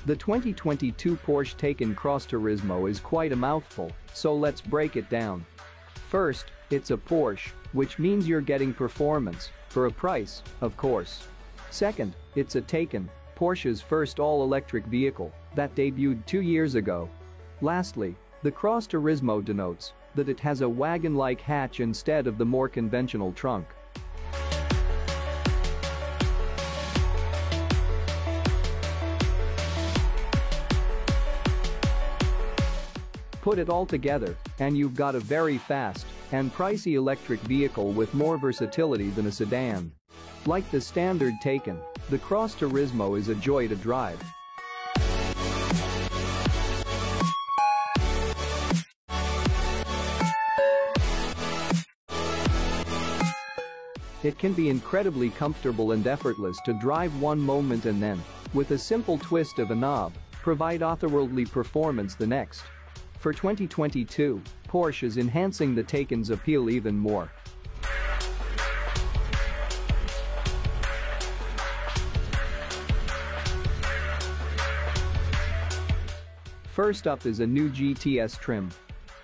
The 2022 Porsche Taycan Cross Turismo is quite a mouthful, so let's break it down. First, it's a Porsche, which means you're getting performance, for a price, of course. Second, it's a Taycan, Porsche's first all-electric vehicle, that debuted 2 years ago. Lastly, the Cross Turismo denotes that it has a wagon-like hatch instead of the more conventional trunk. Put it all together, and you've got a very fast and pricey electric vehicle with more versatility than a sedan. Like the standard Taycan, the Cross Turismo is a joy to drive. It can be incredibly comfortable and effortless to drive one moment and then, with a simple twist of a knob, provide otherworldly performance the next. For 2022, Porsche is enhancing the Taycan's appeal even more. First up is a new GTS trim.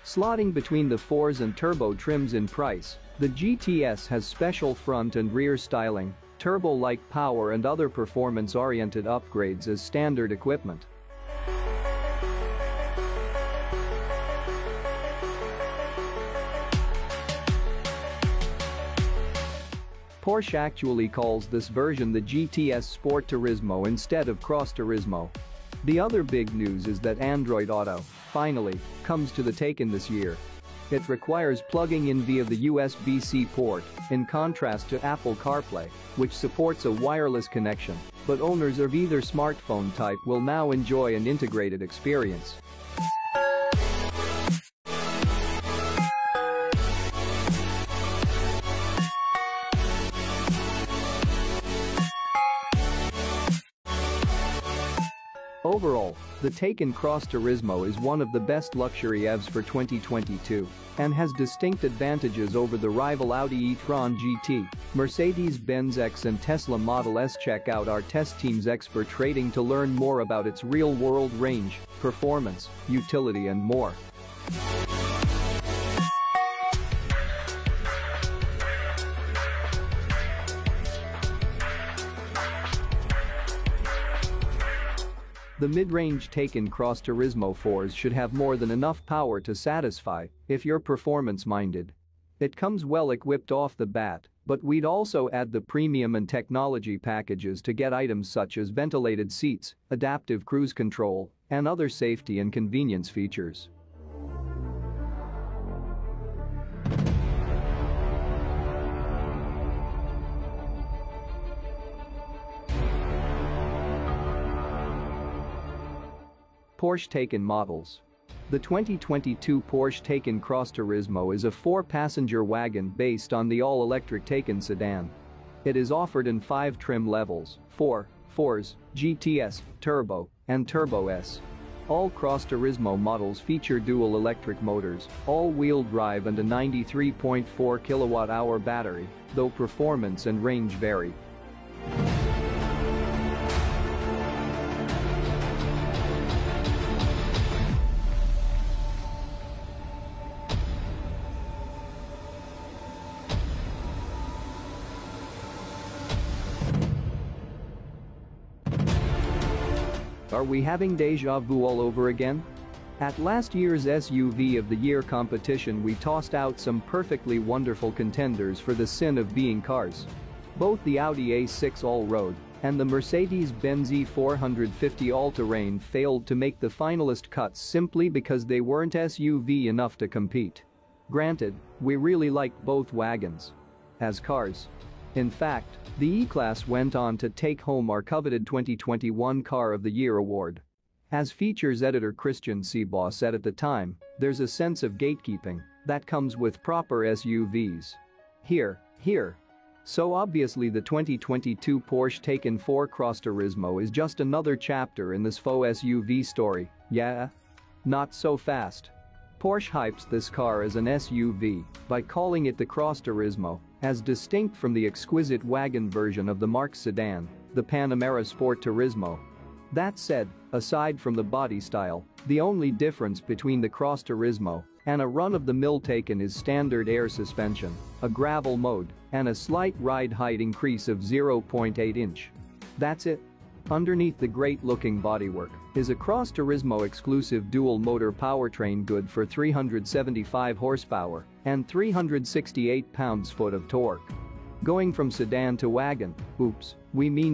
Slotting between the 4s and turbo trims in price, the GTS has special front and rear styling, turbo-like power and other performance-oriented upgrades as standard equipment. Porsche actually calls this version the GTS Sport Turismo instead of Cross Turismo. The other big news is that Android Auto, finally, comes to the Taycan this year. It requires plugging in via the USB-C port, in contrast to Apple CarPlay, which supports a wireless connection, but owners of either smartphone type will now enjoy an integrated experience. Overall, the Taycan Cross Turismo is one of the best luxury EVs for 2022 and has distinct advantages over the rival Audi e-tron GT, Mercedes-Benz X and Tesla Model S. Check out our test team's expert rating to learn more about its real-world range, performance, utility and more. The mid-range Taycan Cross Turismo 4s should have more than enough power to satisfy if you're performance-minded. It comes well equipped off the bat, but we'd also add the premium and technology packages to get items such as ventilated seats, adaptive cruise control, and other safety and convenience features. Porsche Taycan models. The 2022 Porsche Taycan Cross Turismo is a 4-passenger wagon based on the all-electric Taycan sedan. It is offered in 5 trim levels: 4, 4s, GTS, Turbo, and Turbo S. All Cross Turismo models feature dual electric motors, all-wheel drive and a 93.4 kWh battery, though performance and range vary. Are we having deja vu all over again? At last year's SUV of the Year competition we tossed out some perfectly wonderful contenders for the sin of being cars. Both the Audi A6 All-Road and the Mercedes-Benz E450 All-Terrain failed to make the finalist cuts simply because they weren't SUV enough to compete. Granted, we really liked both wagons as cars. In fact, the E-Class went on to take home our coveted 2021 Car of the Year award. As features editor Christian Seabaugh said at the time, there's a sense of gatekeeping that comes with proper SUVs. Here. So obviously the 2022 Porsche Taycan 4 Cross Turismo is just another chapter in this faux SUV story, yeah? Not so fast. Porsche hypes this car as an SUV by calling it the Cross Turismo, as distinct from the exquisite wagon version of the Marque's sedan, the Panamera Sport Turismo. That said, aside from the body style, the only difference between the Cross Turismo and a run-of-the-mill Taycan is standard air suspension, a gravel mode, and a slight ride height increase of 0.8 inch. That's it. Underneath the great-looking bodywork is a Cross Turismo exclusive dual-motor powertrain good for 375 horsepower and 368 pounds-foot of torque. Going from sedan to wagon, oops, we mean